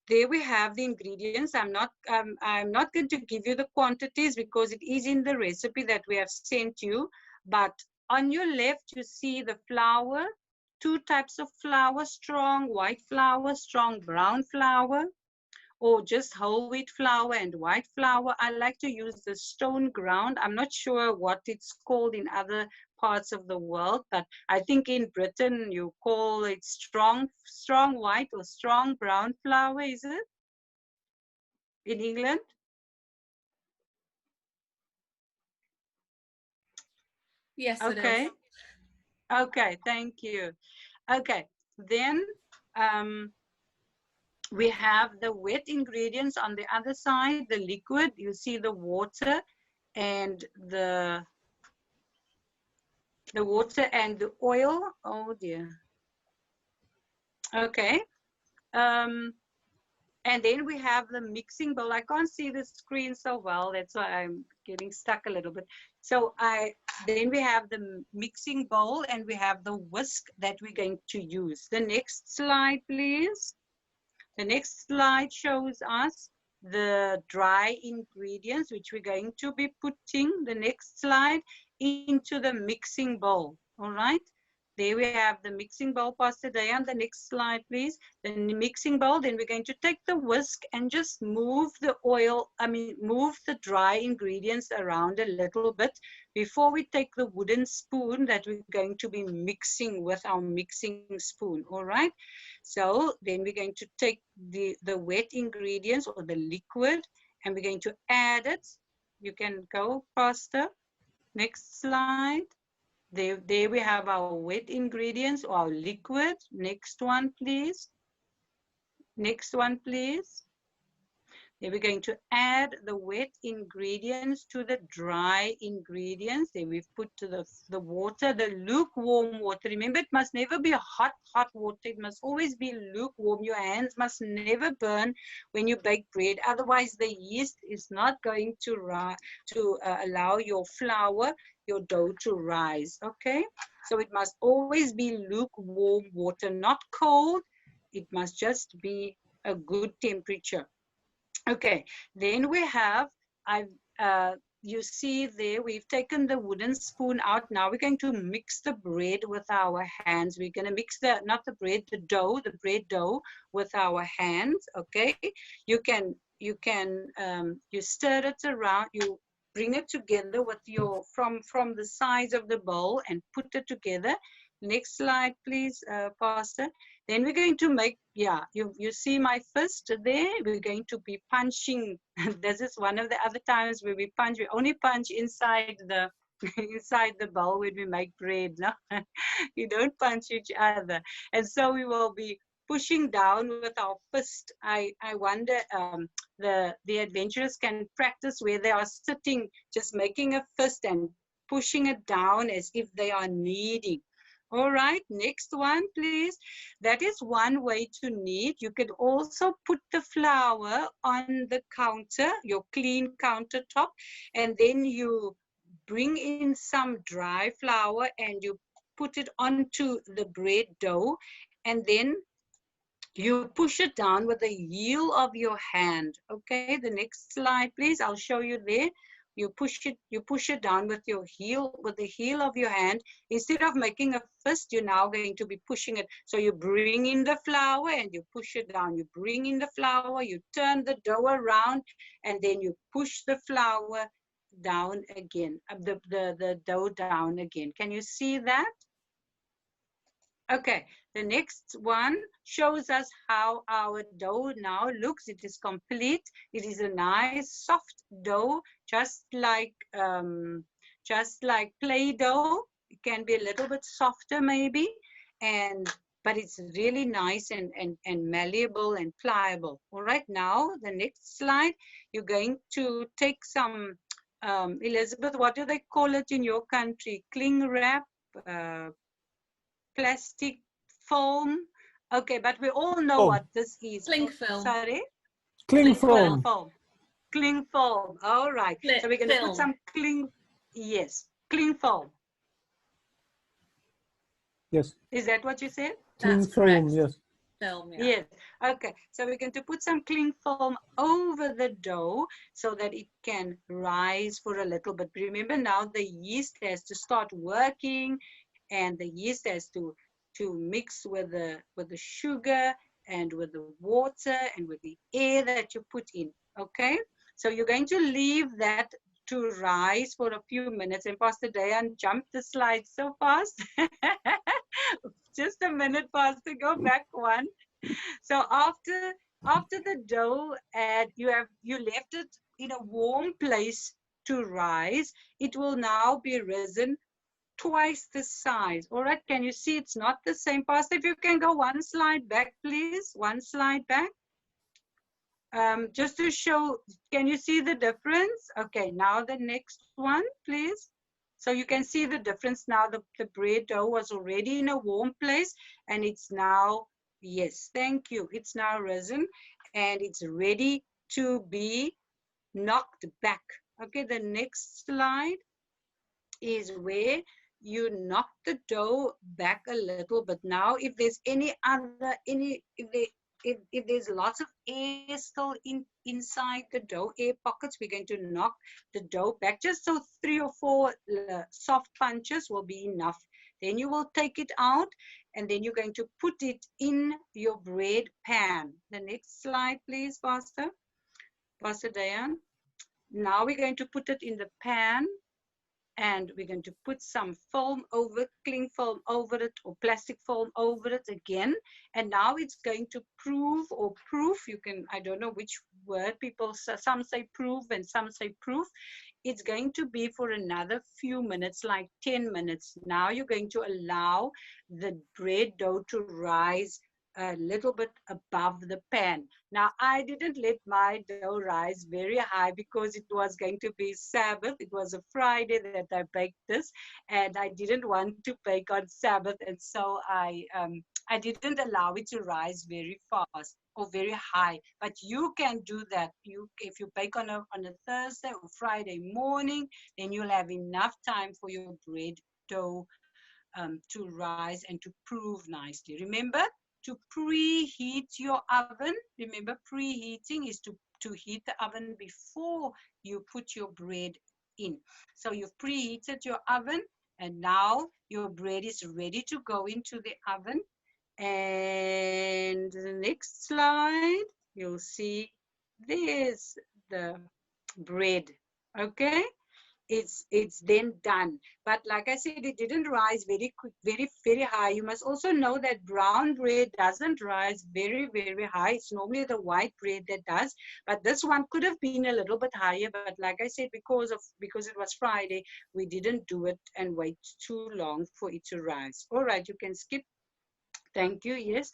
There we have the ingredients. I'm not going to give you the quantities because it is in the recipe that we have sent you. But on your left, you see the flour, two types of flour, strong white flour, strong brown flour, or just whole wheat flour and white flour. I like to use the stone ground. I'm not sure what it's called in other parts of the world, but I think in Britain you call it strong white or strong brown flour, is it? In England? Yes, Okay. it is. Okay, thank you. Okay, then we have the wet ingredients on the other side, the liquid. You see the water and the water and the oil. Oh dear. Okay. And then we have the mixing bowl. I can't see the screen so well. That's why I'm getting stuck a little bit. So then we have the mixing bowl and we have the whisk that we're going to use. The next slide, please. The next slide shows us the dry ingredients, which we're going to be putting, the next slide, into the mixing bowl. All right. There we have the mixing bowl, Pastor Dayan. The next slide, please. The mixing bowl, then we're going to take the whisk and just move the move the dry ingredients around a little bit before we take the wooden spoon that we're going to be mixing with our mixing spoon, all right? So then we're going to take the wet ingredients or the liquid and we're going to add it. You can go, Pastor. Next slide. There we have our wet ingredients or our liquid. Next one, please. Next one, please. Then we're going to add the wet ingredients to the dry ingredients. Then we've put to the water, the lukewarm water. Remember, it must never be hot water. It must always be lukewarm. Your hands must never burn when you bake bread. Otherwise, the yeast is not going to allow your flour, your dough to rise, okay? So it must always be lukewarm water, not cold. It must just be a good temperature. Okay, then we have, you see there, we've taken the wooden spoon out. Now we're going to mix the bread with our hands. We're going to mix not the bread, the bread dough with our hands, okay? You stir it around, you bring it together with from the sides of the bowl and put it together. Next slide, please, Pastor. Then we're going to make, you see my fist there? We're going to be punching. This is one of the other times where we only punch inside the inside the bowl when we make bread. No? You don't punch each other. And so we will be pushing down with our fist. I wonder, the adventurers can practice where they are sitting, just making a fist and pushing it down as if they are kneading. All right, next one, please. That is one way to knead. You could also put the flour on the counter, your clean countertop, and then you bring in some dry flour and you put it onto the bread dough, and then you push it down with the heel of your hand. Okay, the next slide, please. I'll show you there. You push it down with the heel of your hand. Instead of making a fist, you're now going to be pushing it. So you bring in the flour and you push it down. You bring in the flour, you turn the dough around, and then you push the flour down again, the dough down again. Can you see that? Okay, the next one shows us how our dough now looks. It is complete. It is a nice soft dough, just like Play-Doh. It can be a little bit softer maybe, but it's really nice and malleable and pliable. All right, now the next slide, you're going to take some, Elizabeth, what do they call it in your country? Cling wrap, plastic foam. Okay, but we all know what this is. Cling film. Sorry? Cling foam. Cling foam. All right. So we're going to put some cling foam. Yes. Is that what you said? Cling foam, yes. Film, yeah. Yes. Okay. So we're going to put some cling foam over the dough so that it can rise for a little bit. Remember now the yeast has to start working, and the yeast has to to mix with the sugar and with the water and with the air that you put in. Okay, so you're going to leave that to rise for a few minutes. And Pastor Dayan jumped the slide so fast. Just a minute, Pastor, go back one. So after the dough, and you left it in a warm place to rise, it will now be risen twice the size. All right, can you see it's not the same? Pastor, if you can go one slide back, please. One slide back. Just to show, can you see the difference? Okay, now the next one, please. So you can see the difference now. The bread dough was already in a warm place, and it's now, yes, thank you. It's now risen, and it's ready to be knocked back. Okay, the next slide is where you knock the dough back a little. But now if there's if there's lots of air still inside the dough, air pockets, we're going to knock the dough back just so 3 or 4 soft punches will be enough. Then you will take it out, and then you're going to put it in your bread pan. The next slide, please, Pastor Dayan. Now we're going to put it in the pan, and we're going to put some foam over, cling film over it, or plastic foam over it again. And now it's going to prove or proof. You can, I don't know which word people say, some say prove and some say proof. It's going to be for another few minutes, like 10 minutes. Now you're going to allow the bread dough to rise a little bit above the pan. Now, I didn't let my dough rise very high because it was going to be Sabbath. It was a Friday that I baked this, and I didn't want to bake on Sabbath, and so I didn't allow it to rise very fast or very high. But you can do that. If you bake on a Thursday or Friday morning, then you'll have enough time for your bread dough to rise and to prove nicely. Remember to preheat your oven. Remember, preheating is to heat the oven before you put your bread in. So you've preheated your oven, and now your bread is ready to go into the oven. And the next slide, you'll see there's the bread. Okay, it's then done. But like I said, it didn't rise very quick, very high. You must also know that brown bread doesn't rise very high. It's normally the white bread that does, but this one could have been a little bit higher. But like I said, because it was Friday, we didn't do it and wait too long for it to rise. All right, you can skip. Thank you. Yes.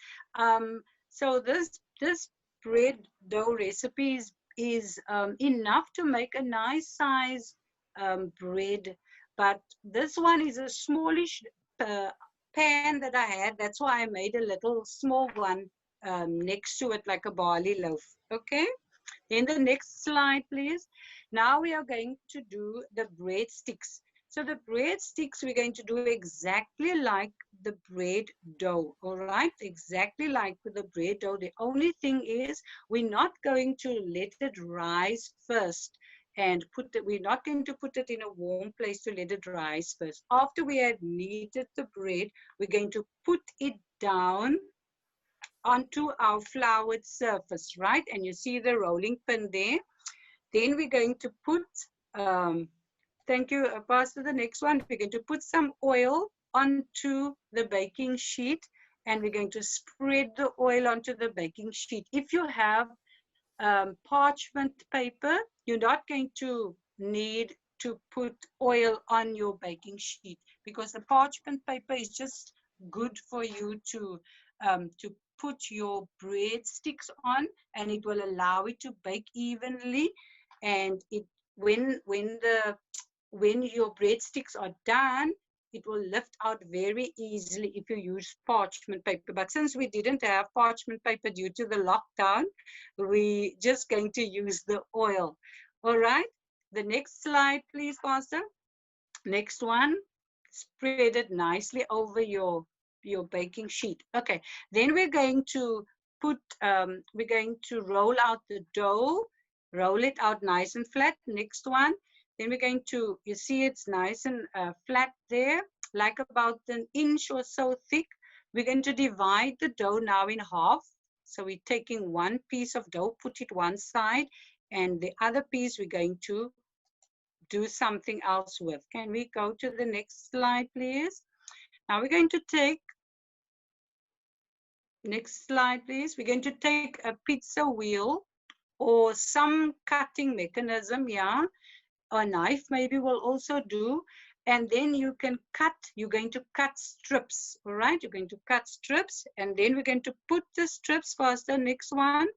So this bread dough recipe is enough to make a nice size bread, but this one is a smallish pan that I had. That's why I made a little small one next to it, like a barley loaf. Okay, then the next slide, please. Now we are going to do the breadsticks. So the breadsticks, we're going to do exactly like the bread dough, all right? Exactly like with the bread dough. The only thing is we're not going to let it rise first and we're not going to put it in a warm place to let it rise first. After we have kneaded the bread, we're going to put it down onto our floured surface, right? And you see the rolling pin there. Then we're going to put, thank you, Pastor, the next one. We're going to put some oil onto the baking sheet, and we're going to spread the oil onto the baking sheet. If you have parchment paper, you're not going to need to put oil on your baking sheet because the parchment paper is just good for you to put your breadsticks on, and it will allow it to bake evenly. And when your breadsticks are done, it will lift out very easily if you use parchment paper. But since we didn't have parchment paper due to the lockdown, we're just going to use the oil. All right, the next slide, please, Pastor. Next one, spread it nicely over your baking sheet. Okay, then we're going to roll out the dough, roll it out nice and flat. Next one. Then we're going to, you see it's nice and flat there, like about 1 inch or so thick. We're going to divide the dough now in half. So we're taking one piece of dough, put it one side, and the other piece we're going to do something else with. Can we go to the next slide, please? Now we're going to take, next slide, please. We're going to take a pizza wheel or some cutting mechanism, yeah. A knife maybe will also do. And then you can cut, you're going to cut strips, all right? You're going to cut strips, and then we're going to put the strips first, the next one.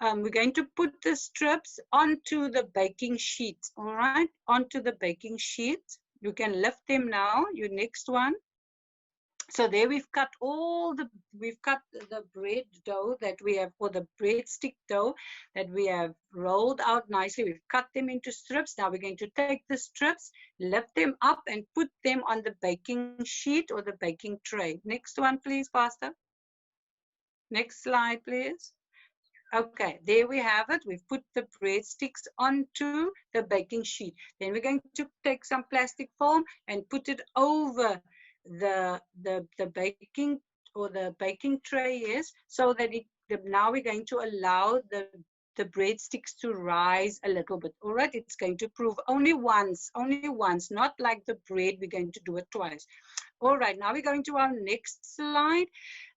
We're going to put the strips onto the baking sheet, all right? Onto the baking sheet. You can lift them now, your next one. So there we've cut the bread dough that we have, or the breadstick dough that we have rolled out nicely. We've cut them into strips. Now we're going to take the strips, lift them up and put them on the baking sheet or the baking tray. Next one, please, Pastor. Next slide, please. Okay, there we have it. We've put the breadsticks onto the baking sheet. Then we're going to take some plastic film and put it over the baking or the baking tray is, so that now we're going to allow the breadsticks to rise a little bit. All right, it's going to prove only once, not like the bread, we're going to do it twice. All right, now we're going to our next slide.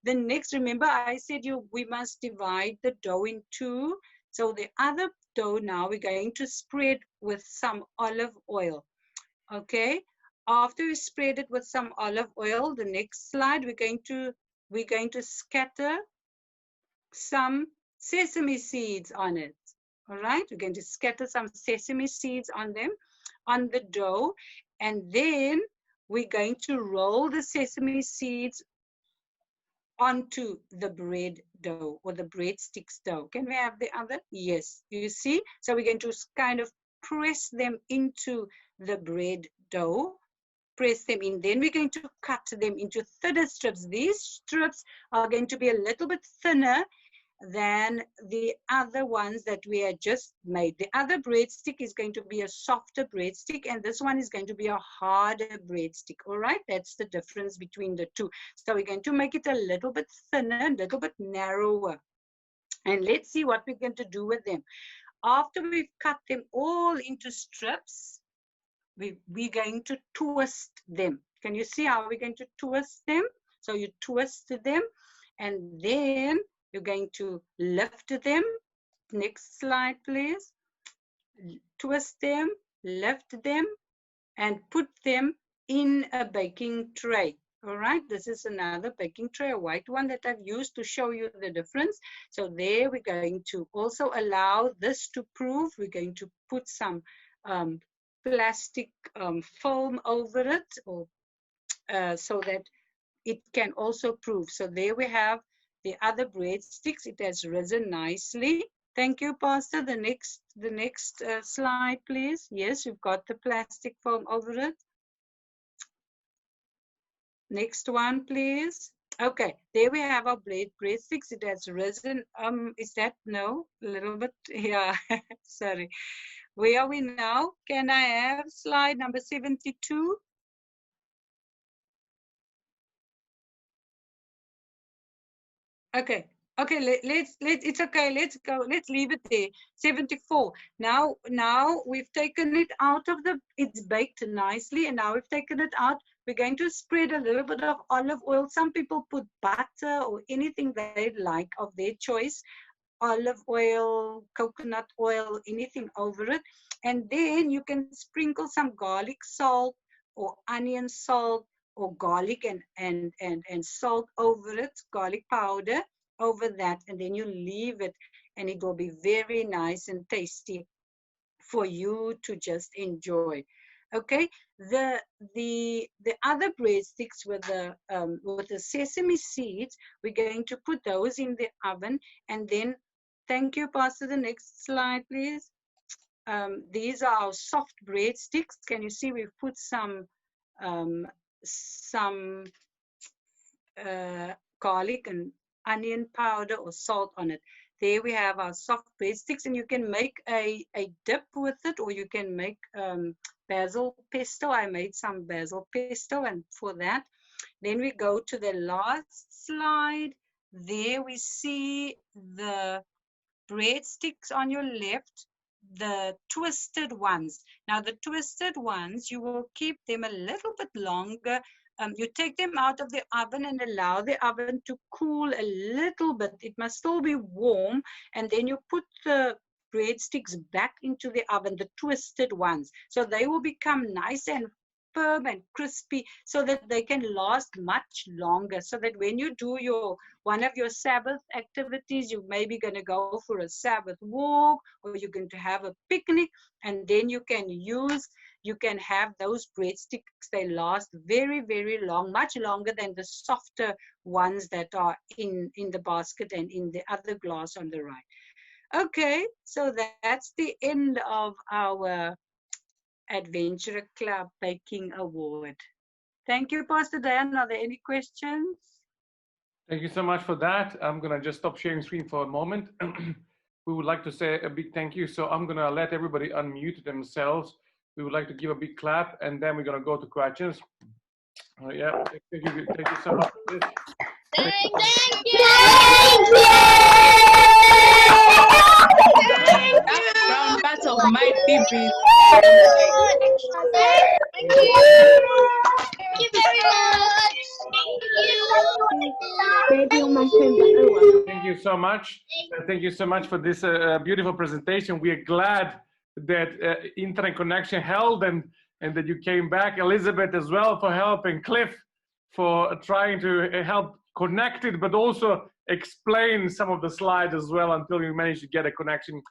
The next, remember I said we must divide the dough in two. So the other dough now we're going to spread with some olive oil. Okay, after we spread it with some olive oil, the next slide we're going to scatter some sesame seeds on it. All right, we're going to scatter some sesame seeds on them, on the dough, and then we're going to roll the sesame seeds onto the bread dough or the breadsticks dough. Can we have the other? Yes, you see? So we're going to kind of press them into the bread dough, press them in. Then we're going to cut them into thinner strips. These strips are going to be a little bit thinner than the other ones that we had just made. The other breadstick is going to be a softer breadstick, and this one is going to be a harder breadstick. All right, that's the difference between the two. So we're going to make it a little bit thinner, a little bit narrower. And let's see what we're going to do with them. After we've cut them all into strips, we're going to twist them. Can you see how we're going to twist them? So you twist them, and then you're going to lift them. Next slide, please. Twist them, lift them, and put them in a baking tray. All right, this is another baking tray, a white one that I've used to show you the difference. So there we're going to also allow this to prove. We're going to put some plastic film over it, or so that it can also prove. So there we have the other breadsticks. It has risen nicely. Thank you, Pastor. The next slide, please. Yes, you've got the plastic film over it. Next one, please. Okay, there we have our breadsticks. It has risen. Is that no? A little bit. Yeah. Sorry. Where are we now? Can I have slide number 72? Okay, it's okay, let's go, let's leave it there. 74. Now we've taken it out of it's baked nicely, and now we've taken it out. We're going to spread a little bit of olive oil. Some people put butter or anything they like of their choice. Olive oil, coconut oil, anything over it. And then you can sprinkle some garlic salt or onion salt, or garlic and salt over it, garlic powder over that, and then you leave it, and it will be very nice and tasty for you to just enjoy. Okay, the other breadsticks with the sesame seeds, we're going to put those in the oven, and then, thank you, Pastor. The next slide, please. These are our soft breadsticks. Can you see we've put some garlic and onion powder or salt on it. There we have our soft breadsticks, and you can make a dip with it, or you can make basil pesto. I made some basil pesto, and for that, Then we go to the last slide. There we see the breadsticks on your left, the twisted ones. Now the twisted ones, you will keep them a little bit longer. You take them out of the oven and allow the oven to cool a little bit. It must still be warm. And then you put the breadsticks back into the oven, the twisted ones. So they will become nice and firm and crispy so that they can last much longer. So that when you do one of your Sabbath activities, you may be going to go for a Sabbath walk, or you're going to have a picnic, and then you can have those breadsticks. They last very, very long, much longer than the softer ones that are in the basket and in the other glass on the right. Okay, so that's the end of our Adventurer Club Baking Award. Thank you, Pastor Dan. Are there any questions? Thank you so much for that. I'm going to just stop sharing screen for a moment. We would like to say a big thank you. So I'm going to let everybody unmute themselves. We would like to give a big clap, and then we're going to go to questions. Yeah, thank you so much. Thank you. Round battle might be brief. Thank you. Thank you very much. Thank you. Thank you so much. Thank you so much for this beautiful presentation. We are glad that internet connection held and that you came back. Elizabeth as well for helping. Cliff for trying to help connect it, but also explain some of the slides as well until we managed to get a connection.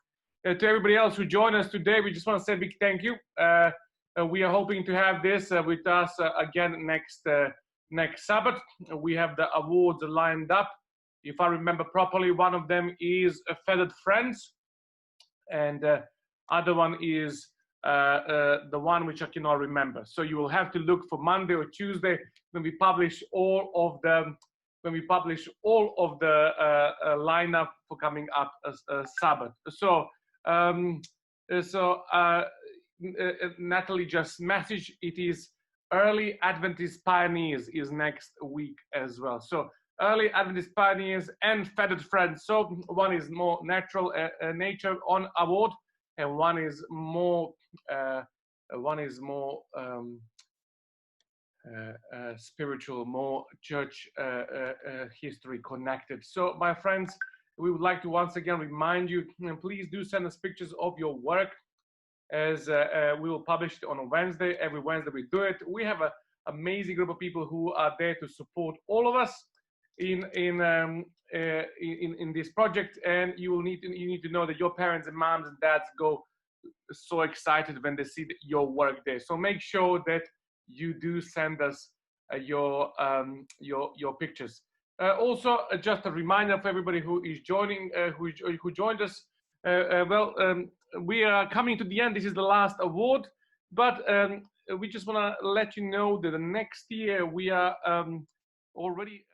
To everybody else who joined us today, we just want to say a big thank you. We are hoping to have this with us again next Sabbath. We have the awards lined up. If I remember properly, one of them is Feathered Friends, and other one is the one which I cannot remember. So you will have to look for Monday or Tuesday when we publish all of the lineup for coming up as Sabbath. So Natalie just messaged, it is Early Adventist Pioneers is next week as well. So Early Adventist Pioneers and Feathered Friends. So one is more natural nature on award, and one is more spiritual, more church history connected. So my friends, we would like to once again remind you, please do send us pictures of your work, as we will publish it on a Wednesday. Every Wednesday we do it. We have an amazing group of people who are there to support all of us in this project, and you need to know that your parents and moms and dads go so excited when they see your work there. So make sure that you do send us your pictures. Also, just a reminder for everybody who is joining, who joined us. We are coming to the end. This is the last award, but we just want to let you know that the next year we are already